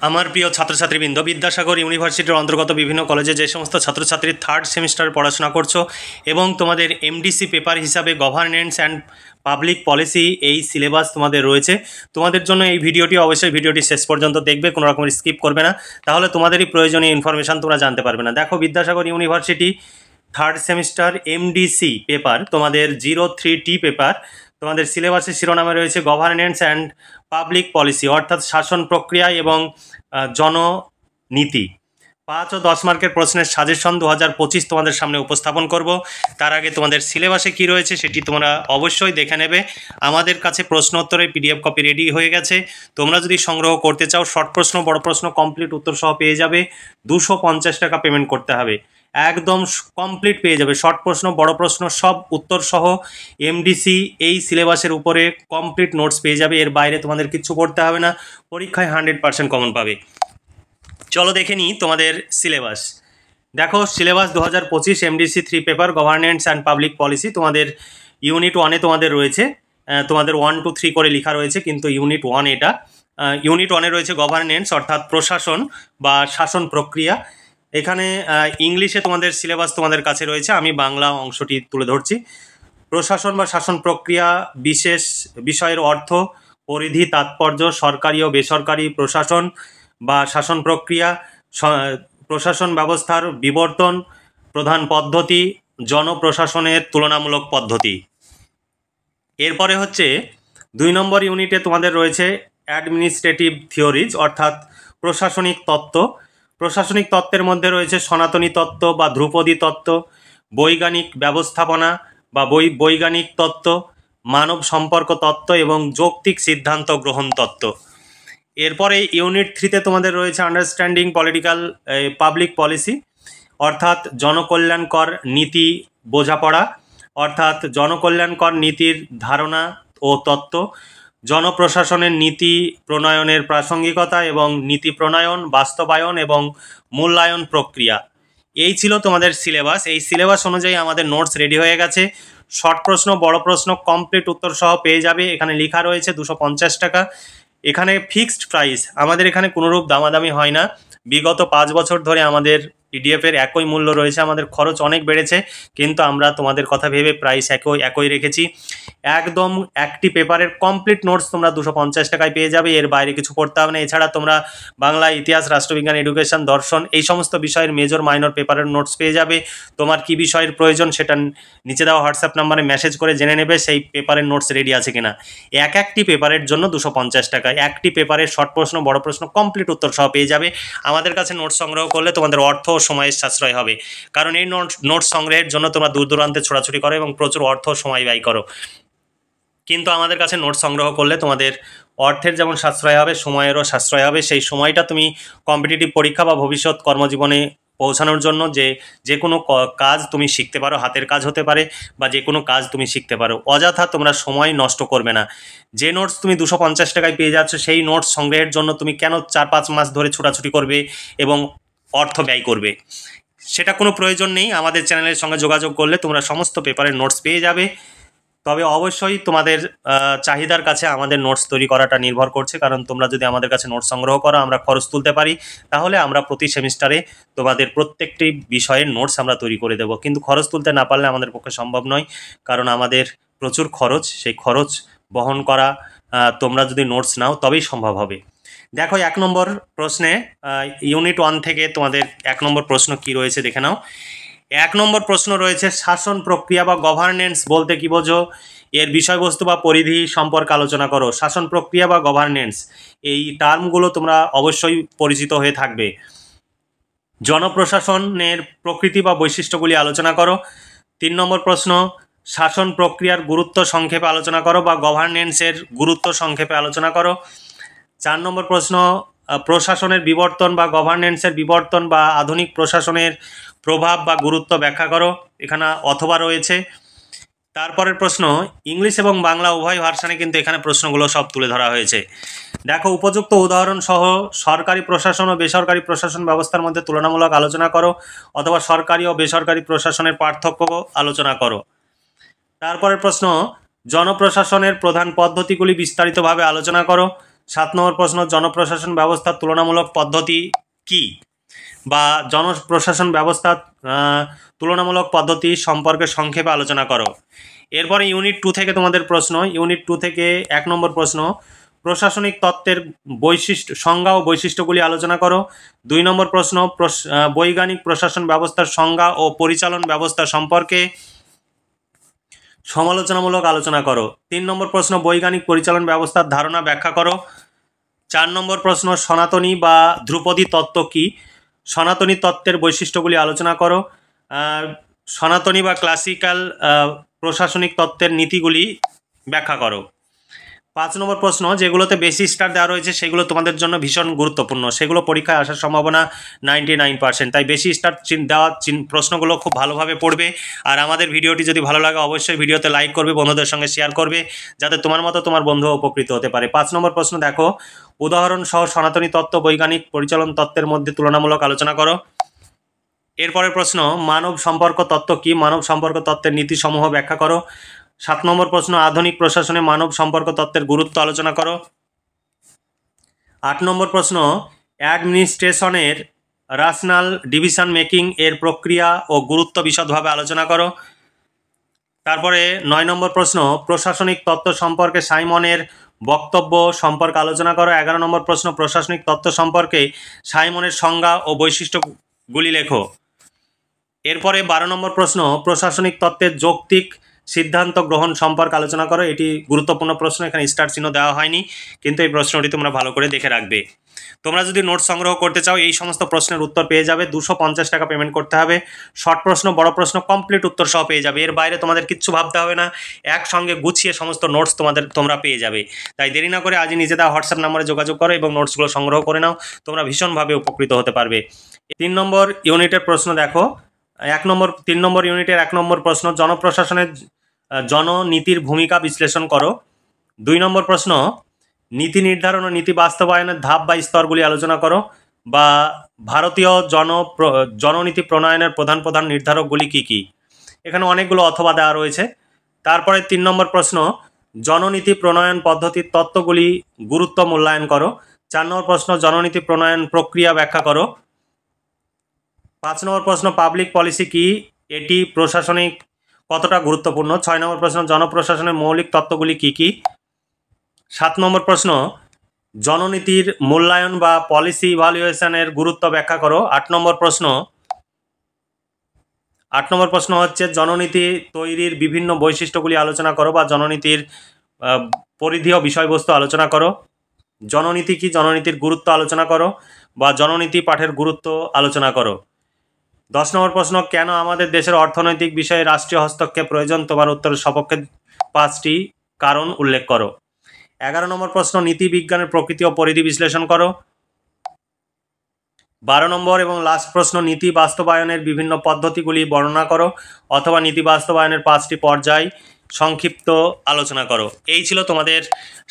আমার প্রিয় ছাত্রছাত্রীবৃন্দ, বিদ্যাসাগর ইউনিভার্সিটির অন্তর্গত বিভিন্ন কলেজে যে সমস্ত ছাত্রছাত্রী থার্ড সেমিস্টারে পড়াশোনা করছো এবং তোমাদের এমডিসি পেপার হিসাবে গভর্নেন্স অ্যান্ড পাবলিক পলিসি এই সিলেবাস তোমাদের রয়েছে, তোমাদের জন্য এই ভিডিওটি অবশ্যই ভিডিওটি শেষ পর্যন্ত দেখবে, কোনো রকমের স্কিপ করবে না, তাহলে তোমাদেরই প্রয়োজনীয় ইনফরমেশান তোমরা জানতে পারবে না। দেখো, Vidyasagar university third semester MDC paper তোমাদের 03T পেপার, তোমাদের সিলেবাসের শিরোনামে রয়েছে গভর্নেন্স অ্যান্ড পাবলিক পলিসি, অর্থাৎ শাসন প্রক্রিয়া এবং জননীতি। 5 ও 10 মার্কের প্রশ্নের সাজেশন 2025 তোমাদের সামনে উপস্থাপন করব। তার আগে তোমাদের সিলেবাসে কি রয়েছে সেটি তোমরা অবশ্যই দেখে নেবে। আমাদের কাছে প্রশ্ন উত্তরের পিডিএফ কপি রেডি হয়ে গেছে। তোমরা যদি সংগ্রহ করতে চাও, শর্ট প্রশ্ন বড় প্রশ্ন কমপ্লিট উত্তর সহ পেয়ে যাবে। 250 টাকা পেমেন্ট করতে হবে, একদম কমপ্লিট পেয়ে যাবে। শর্ট প্রশ্ন বড় প্রশ্ন সব উত্তর সহ এমডিসি এই সিলেবাসের উপরে কমপ্লিট নোটস পেয়ে যাবে। এর বাইরে তোমাদের কিচ্ছু করতে হবে না, পরীক্ষায় 100% কমন পাবে। চলো দেখে নিই তোমাদের সিলেবাস। দেখো, syllabus 2025 MDC 3 paper governance and public policy. তোমাদের ইউনিট 1-এ তোমাদের রয়েছে, তোমাদের 1, 2, 3 করে লেখা রয়েছে, কিন্তু ইউনিট 1 এটা। ইউনিট 1-এ রয়েছে গভর্নেন্স, অর্থাৎ প্রশাসন বা শাসন প্রক্রিয়া। এখানে ইংলিশে তোমাদের সিলেবাস তোমাদের কাছে রয়েছে, আমি বাংলা অংশটি তুলে ধরছি। প্রশাসন বা শাসন প্রক্রিয়া বিশেষ বিষয়ের অর্থ, পরিধি, তাৎপর্য, সরকারি ও বেসরকারি প্রশাসন বা শাসন প্রক্রিয়া, প্রশাসন ব্যবস্থার বিবর্তন, প্রধান পদ্ধতি, জনপ্রশাসনের তুলনামূলক পদ্ধতি। এরপরে হচ্ছে 2 নম্বর ইউনিটে তোমাদের রয়েছে অ্যাডমিনিস্ট্রেটিভ থিওরিজ, অর্থাৎ প্রশাসনিক তত্ত্ব। প্রশাসনিক তত্ত্বের মধ্যে রয়েছে সনাতনী তত্ত্ব বা ধ্রুপদী তত্ত্ব, বৈজ্ঞানিক ব্যবস্থাপনা বা বৈজ্ঞানিক তত্ত্ব, মানব সম্পর্ক তত্ত্ব এবং যৌক্তিক সিদ্ধান্ত গ্রহণ তত্ত্ব। এরপরে ইউনিট 3-তে তোমাদের রয়েছে আন্ডারস্ট্যান্ডিং পলিটিক্যাল পাবলিক পলিসি, অর্থাৎ জনকল্যাণকর নীতি বোঝাপড়া, অর্থাৎ জনকল্যাণকর নীতির ধারণা ও তত্ত্ব, জনপ্রশাসনের নীতি প্রণয়নের প্রাসঙ্গিকতা এবং নীতি প্রণয়ন, বাস্তবায়ন এবং মূল্যায়ন প্রক্রিয়া। এই ছিল তোমাদের সিলেবাস। এই সিলেবাস অনুযায়ী আমাদের নোটস রেডি হয়ে গেছে। শর্ট প্রশ্ন বড় প্রশ্ন কমপ্লিট উত্তর সহ পেয়ে যাবে। এখানে লেখা রয়েছে 250 টাকা। এখানে ফিক্সড প্রাইস, আমাদের এখানে কোনোরূপ দামাদামি হয় না। বিগত 5 বছর ধরে আমাদের পিডিএফের একই মূল্য রয়েছে। আমাদের খরচ অনেক বেড়েছে, কিন্তু আমরা তোমাদের কথা ভেবে প্রাইস একই রেখেছি। একদম একটি পেপারের কমপ্লিট নোটস তোমরা 250 টাকায় পেয়ে যাবে, এর বাইরে কিছু করতে হবে না। এছাড়া তোমরা বাংলা, ইতিহাস, রাষ্ট্রবিজ্ঞান, এডুকেশন, দর্শন এই সমস্ত বিষয়ের মেজর মাইনর পেপারের নোটস পেয়ে যাবে। তোমার কি বিষয়ের প্রয়োজন সেটা নিচে দেওয়া হোয়াটসঅ্যাপ নাম্বারে মেসেজ করে জেনে নেবে সেই পেপারের নোটস রেডি আছে কিনা। একটি পেপারের জন্য 250 টাকা। একটি পেপারের শর্ট প্রশ্ন বড় প্রশ্ন কমপ্লিট উত্তর সহ পেয়ে যাবে। আমাদের কাছে নোটস সংগ্রহ করলে তোমাদের অর্থ ও সময়ের সাশ্রয় হবে, কারণ এই নোটস সংগ্রহের জন্য তোমরা দূর দূরান্তে ছোটাছুটি করো এবং প্রচুর অর্থ সময় ব্যয় করো, কিন্তু আমাদের কাছে নোটস সংগ্রহ করলে তোমাদের অর্থের যেমন সাশ্রয় হবে, সময়েরও সাশ্রয় হবে। সেই সময়টা তুমি কম্পিটিটিভ পরীক্ষা বা ভবিষ্যৎ কর্মজীবনে পৌঁছানোর জন্য যে কোনো কাজ তুমি শিখতে পারো, হাতের কাজ হতে পারে বা যে কোনো কাজ তুমি শিখতে পারো। অযথা তোমরা সময় নষ্ট করবে না। যে নোটস তুমি 250 টাকায় পেয়ে যাচ্ছ, সেই নোটস সংগ্রহের জন্য তুমি কেন 4-5 মাস ধরে ছোটাছুটি করবে এবং অর্থ ব্যয় করবে? সেটা কোনো প্রয়োজন নেই। আমাদের চ্যানেলের সঙ্গে যোগাযোগ করলে তোমরা সমস্ত পেপারের নোটস পেয়ে যাবে। তবে অবশ্যই তোমাদের চাহিদার কাছে আমাদের নোটস তৈরি করাটা নির্ভর করছে, কারণ তোমরা যদি আমাদের কাছে নোটস সংগ্রহ করো, আমরা খরচ তুলতে পারি, তাহলে আমরা প্রতি সেমিস্টারে তোমাদের প্রত্যেকটি বিষয়ের নোটস আমরা তৈরি করে দেবো। কিন্তু খরচ তুলতে না পারলে আমাদের পক্ষে সম্ভব নয়, কারণ আমাদের প্রচুর খরচ। সেই খরচ বহন করা তোমরা যদি নোটস নাও তবেই সম্ভব হবে। দেখো, 1 নম্বর প্রশ্নে ইউনিট 1 থেকে তোমাদের 1 নম্বর প্রশ্ন কি রয়েছে দেখে নাও। 1 নম্বর প্রশ্ন রয়েছে শাসন প্রক্রিয়া বা গভর্নেন্স বলতে কি বোঝো, এর বিষয়বস্তু বা পরিধি সম্পর্কে আলোচনা করো। শাসন প্রক্রিয়া বা গভর্নেন্স এই টার্মগুলো তোমরা অবশ্যই পরিচিত হয়ে থাকবে। জনপ্রশাসনের প্রকৃতি বা বৈশিষ্ট্যগুলি আলোচনা করো। 3 নম্বর প্রশ্ন শাসন প্রক্রিয়ার গুরুত্ব সংক্ষেপে আলোচনা করো বা গভর্নেন্সের গুরুত্ব সংক্ষেপে আলোচনা করো। 4 নম্বর প্রশ্ন প্রশাসনের বিবর্তন বা গভর্নেন্সের বিবর্তন বা আধুনিক প্রশাসনের প্রভাব বা গুরুত্ব ব্যাখ্যা করো। এখানে অথবা রয়েছে। তারপরের প্রশ্ন ইংলিশ এবং বাংলা উভয় ভার্সানে কিন্তু এখানে প্রশ্নগুলো সব তুলে ধরা হয়েছে। দেখো, উপযুক্ত উদাহরণ সহ সরকারি প্রশাসন ও বেসরকারি প্রশাসন ব্যবস্থার মধ্যে তুলনামূলক আলোচনা করো, অথবা সরকারি ও বেসরকারি প্রশাসনের পার্থক্য আলোচনা করো। তারপরের প্রশ্ন জনপ্রশাসনের প্রধান পদ্ধতিগুলি বিস্তারিতভাবে আলোচনা করো। 7 নম্বর প্রশ্ন, জনপ্রশাসন ব্যবস্থার তুলনামূলক পদ্ধতি কি, বা জনপ্রশাসন ব্যবস্থার তুলনামূলক পদ্ধতি সম্পর্কে সংক্ষেপে আলোচনা করো। এরপরে ইউনিট 2 থেকে তোমাদের প্রশ্ন। ইউনিট 2 থেকে 1 নম্বর প্রশ্ন, প্রশাসনিক তত্ত্বের বৈশিষ্ট্য, সংজ্ঞা ও বৈশিষ্ট্যগুলি আলোচনা করো। 2 নম্বর প্রশ্ন, বৈজ্ঞানিক প্রশাসন ব্যবস্থার সংজ্ঞা ও পরিচালন ব্যবস্থা সম্পর্কে সমালোচনামূলক আলোচনা করো। 3 নম্বর প্রশ্ন, বৈজ্ঞানিক পরিচালন ব্যবস্থার ধারণা ব্যাখ্যা করো। 4 নম্বর প্রশ্ন, সনাতনী বা ধ্রুপদী তত্ত্ব কি, সনাতনী তত্ত্বের বৈশিষ্ট্যগুলি আলোচনা করো। সনাতনী বা ক্লাসিক্যাল প্রশাসনিক তত্ত্বের নীতিগুলি ব্যাখ্যা করো। 5 নম্বর প্রশ্ন, যেগুলোতে বেশি স্টার দেওয়া রয়েছে সেগুলো তোমাদের জন্য ভীষণ গুরুত্বপূর্ণ, সেগুলো পরীক্ষায় আসার সম্ভাবনা 99%, তাই বেশি স্টার দেওয়া প্রশ্নগুলো খুব ভালোভাবে পড়বে। আর আমাদের ভিডিওটি যদি ভালো লাগে অবশ্যই ভিডিওতে লাইক করবে, বন্ধুদের সঙ্গে শেয়ার করবে, যাতে তোমার মতো তোমার বন্ধু উপকৃত হতে পারে। 5 নম্বর প্রশ্ন দেখো, উদাহরণ সহ সনাতনী তত্ত্ব বৈজ্ঞানিক পরিচালন তত্ত্বের মধ্যে তুলনামূলক আলোচনা করো। এরপরের প্রশ্ন, মানব সম্পর্ক তত্ত্ব কি, মানব সম্পর্ক তত্ত্বের নীতিসমূহ ব্যাখ্যা করো। 7 নম্বর প্রশ্ন, আধুনিক প্রশাসনে মানব সম্পর্ক তত্ত্বের গুরুত্ব আলোচনা করো। 8 নম্বর প্রশ্ন, অ্যাডমিনিস্ট্রেশনের রাশনাল ডিসিশন মেকিং এর প্রক্রিয়া ও গুরুত্ব বিশদভাবে আলোচনা করো। তারপরে 9 নম্বর প্রশ্ন, প্রশাসনিক তত্ত্ব সম্পর্কে সাইমনের বক্তব্য সম্পর্কে আলোচনা করো। 11 নম্বর প্রশ্ন, প্রশাসনিক তত্ত্ব সম্পর্কে সাইমনের সংজ্ঞা ও বৈশিষ্ট্যগুলি লেখো। এরপরে 12 নম্বর প্রশ্ন, প্রশাসনিক তত্ত্বের যৌক্তিক সিদ্ধান্ত গ্রহণ সম্পর্কে আলোচনা করো। এটি গুরুত্বপূর্ণ প্রশ্ন, এখানে স্টার চিহ্ন দেওয়া হয়নি, কিন্তু এই প্রশ্নটি তোমরা ভালো করে দেখে রাখবে। তোমরা যদি নোট সংগ্রহ করতে চাও এই সমস্ত প্রশ্নের উত্তর পেয়ে যাবে, 250 টাকা পেমেন্ট করতে হবে। শর্ট প্রশ্ন, বড় প্রশ্ন কমপ্লিট উত্তর সহ পেয়ে যাবে, এর বাইরে তোমাদের কিচ্ছু ভাবতে হবে না, একসঙ্গে গুছিয়ে সমস্ত নোটস তোমরা পেয়ে যাবে। তাই দেরি না করে আজই নিজে দেওয়া হোয়াটসঅ্যাপ নাম্বারে যোগাযোগ করো এবং নোটসগুলো সংগ্রহ করে নাও, তোমরা ভীষণভাবে উপকৃত হতে পারবে। 3 নম্বর ইউনিটের প্রশ্ন দেখো, 3 নম্বর ইউনিটের 1 নম্বর প্রশ্ন, জনপ্রশাসনের জননীতির ভূমিকা বিশ্লেষণ করো। 2 নম্বর প্রশ্ন, নীতি নির্ধারণ ও নীতি বাস্তবায়নের ধাপ বা স্তরগুলি আলোচনা করো, বা ভারতীয় জননীতি প্রণয়নের প্রধান প্রধান নির্ধারকগুলি কি কি। এখানে অনেকগুলো অথবা দেওয়া রয়েছে। তারপরে 3 নম্বর প্রশ্ন, জননীতি প্রণয়ন পদ্ধতির তত্ত্বগুলি গুরুত্ব মূল্যায়ন করো। 4 নম্বর প্রশ্ন, জননীতি প্রণয়ন প্রক্রিয়া ব্যাখ্যা করো। 5 নম্বর প্রশ্ন, পাবলিক পলিসি কি, এটি প্রশাসনিক কতটা গুরুত্বপূর্ণ। 6 নম্বর প্রশ্ন, জনপ্রশাসনের মৌলিক তত্ত্বগুলি কি কি। 7 নম্বর প্রশ্ন, জননীতির মূল্যায়ন বা পলিসি ইভ্যালুয়েশনের গুরুত্ব ব্যাখ্যা করো। 8 নম্বর প্রশ্ন হচ্ছে, জননীতি তৈরির বিভিন্ন বৈশিষ্ট্যগুলি আলোচনা করো, বা জননীতির পরিধি ও বিষয়বস্তু আলোচনা করো। জননীতি কি, জননীতির গুরুত্ব আলোচনা করো, বা জননীতি পাঠের গুরুত্ব আলোচনা করো। 10 নম্বর প্রশ্ন, কেন আমাদের দেশের অর্থনৈতিক বিষয়ে রাষ্ট্রীয় হস্তক্ষেপ প্রয়োজন, তোমার উত্তরের সপক্ষে 5টি কারণ উল্লেখ করো। 11 নম্বর প্রশ্ন, নীতি বিজ্ঞানের প্রকৃতি ও পরিধি বিশ্লেষণ করো। 12 নম্বর এবং লাস্ট প্রশ্ন, নীতি বাস্তবায়নের বিভিন্ন পদ্ধতিগুলি বর্ণনা করো, অথবা নীতি বাস্তবায়নের 5টি পর্যায় সংক্ষিপ্ত আলোচনা করো। এই ছিল তোমাদের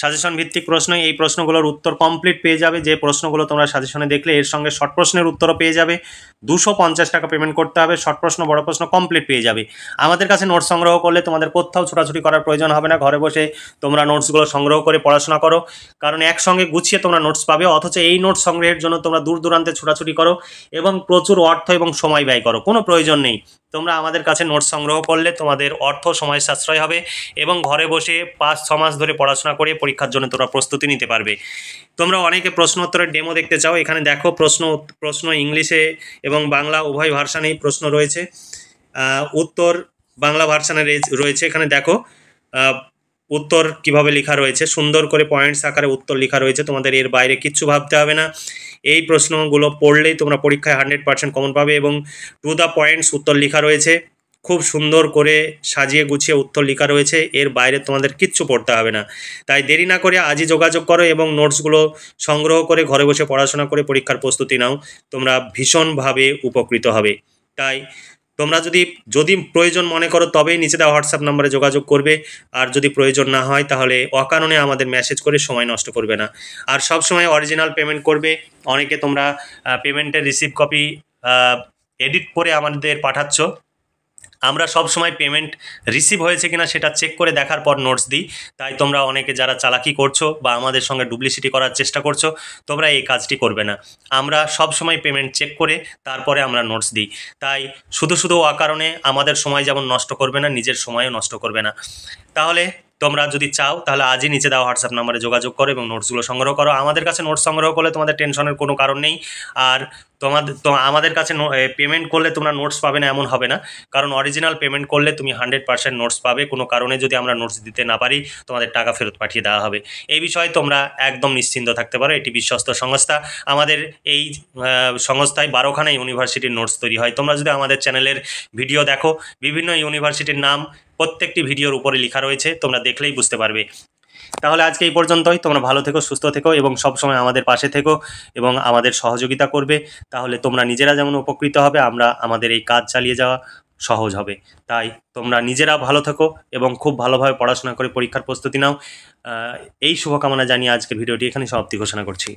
সাজেশন ভিত্তিক প্রশ্ন। এই প্রশ্নগুলোর উত্তর কমপ্লিট পেয়ে যাবে, যে প্রশ্নগুলো তোমরা সাজেশনে দেখলে এর সঙ্গে শর্ট প্রশ্নের উত্তরও পেয়ে যাবে। 250 টাকা পেমেন্ট করতে হবে, শর্ট প্রশ্ন বড় প্রশ্ন কমপ্লিট পেয়ে যাবে। আমাদের কাছে নোটস সংগ্রহ করলে তোমাদের কোথাও ছোটাছুটি করার প্রয়োজন হবে না, ঘরে বসে তোমরা নোটসগুলো সংগ্রহ করে পড়াশোনা করো, কারণ একসঙ্গে গুছিয়ে তোমরা নোটস পাবে। অথচ এই নোটস সংগ্রহের জন্য তোমরা দূর দূরান্তে ছোটাছুটি করো এবং প্রচুর অর্থ এবং সময় ব্যয় করো, কোনো প্রয়োজন নেই। তোমরা আমাদের কাছে নোটস সংগ্রহ করলে তোমাদের অর্থ সময় সাশ্রয় হবে এবং ঘরে বসে 5-6 মাস ধরে পড়াশোনা করে পরীক্ষার জন্য তোমরা প্রস্তুতি নিতে পারবে। তোমরা অনেকে প্রশ্ন উত্তরের ডেমো দেখতে চাও, এখানে দেখো প্রশ্ন ইংলিশে এবং বাংলা উভয় ভার্সানেই প্রশ্ন রয়েছে, উত্তর বাংলা ভার্সানে রয়েছে। এখানে দেখো উত্তর কিভাবে লেখা রয়েছে, সুন্দর করে পয়েন্টস আকারে উত্তর লেখা রয়েছে, তোমাদের এর বাইরে কিচ্ছু ভাবতে হবে না। এই প্রশ্নগুলো পড়লেই তোমরা পরীক্ষায় 100% কমন পাবে এবং টু দ্য পয়েন্টস উত্তর লেখা রয়েছে, খুব সুন্দর করে সাজিয়ে গুছিয়ে উত্তর লেখা রয়েছে, এর বাইরে তোমাদের কিচ্ছু পড়তে হবে না। তাই দেরি না করে আজই যোগাযোগ করো এবং নোটসগুলো সংগ্রহ করে ঘরে বসে পড়াশোনা করে পরীক্ষার প্রস্তুতি নাও, তোমরা ভীষণভাবে উপকৃত হবে। তাই তোমরা যদি প্রয়োজন মনে করো তবেই নিচে দেওয়া হোয়াটসঅ্যাপ নাম্বারে যোগাযোগ করবে, আর যদি প্রয়োজন না হয় তাহলে অকারণে আমাদের মেসেজ করে সময় নষ্ট করবে না। আর সব সময় অরিজিনাল পেমেন্ট করবে। অনেকে তোমরা পেমেন্টের রিসিভ কপি এডিট করে আমাদের পাঠাচ্ছ, আমরা সব সময় পেমেন্ট রিসিভ হয়েছে কিনা সেটা চেক করে দেখার পর নোটস দিই। তাই তোমরা অনেকে যারা চালাকি করছো বা আমাদের সঙ্গে ডুপ্লিসিটি করার চেষ্টা করছো, তোমরা এই কাজটি করবে না। আমরা সব সময় পেমেন্ট চেক করে তারপরে আমরা নোটস দিই। তাই শুধু শুধু অকারণে আমাদের সময় যেমন নষ্ট করবে না, নিজের সময়ও নষ্ট করবে না। তাহলে তোমরা যদি চাও তাহলে আজই নিচে দেওয়া হোয়াটসঅ্যাপ নাম্বারে যোগাযোগ করো এবং নোটসগুলো সংগ্রহ করো। আমাদের কাছে নোটস সংগ্রহ করলে তোমাদের টেনশনের কোনো কারণ নেই। আর আমাদের কাছে পেমেন্ট করলে তোমরা নোটস পাবে না এমন হবে না, কারণ অরিজিনাল পেমেন্ট করলে তুমি 100% নোটস পাবে। কোনো কারণে যদি আমরা নোটস দিতে না পারি, তোমাদের টাকা ফেরত পাঠিয়ে দেওয়া হবে। এই বিষয়ে তোমরা একদম নিশ্চিন্ত থাকতে পারো। এটি বিশ্বস্ত সংস্থা। আমাদের এই সংস্থায় 12খানা ইউনিভার্সিটির নোটস তৈরি হয়। তোমরা যদি আমাদের চ্যানেলের ভিডিও দেখো, বিভিন্ন ইউনিভার্সিটির নাম প্রত্যেকটি ভিডিওর উপরে লেখা রয়েছে, তোমরা দেখলেই বুঝতে পারবে। তাহলে আজকে এই পর্যন্তই। তোমরা ভালো থেকো, সুস্থ থেকো এবং সবসময় আমাদের পাশে থেকো এবং আমাদের সহযোগিতা করবে। তাহলে তোমরা নিজেরা যেমন উপকৃত হবে, আমাদের এই কাজ চালিয়ে যাওয়া সহজ হবে। তাই তোমরা নিজেরা ভালো থেকো এবং খুব ভালোভাবে পড়াশোনা করে পরীক্ষার প্রস্তুতি নাও। এই শুভকামনা জানিয়ে আজকের ভিডিওটি এখানে সমাপ্তি ঘোষণা করছি।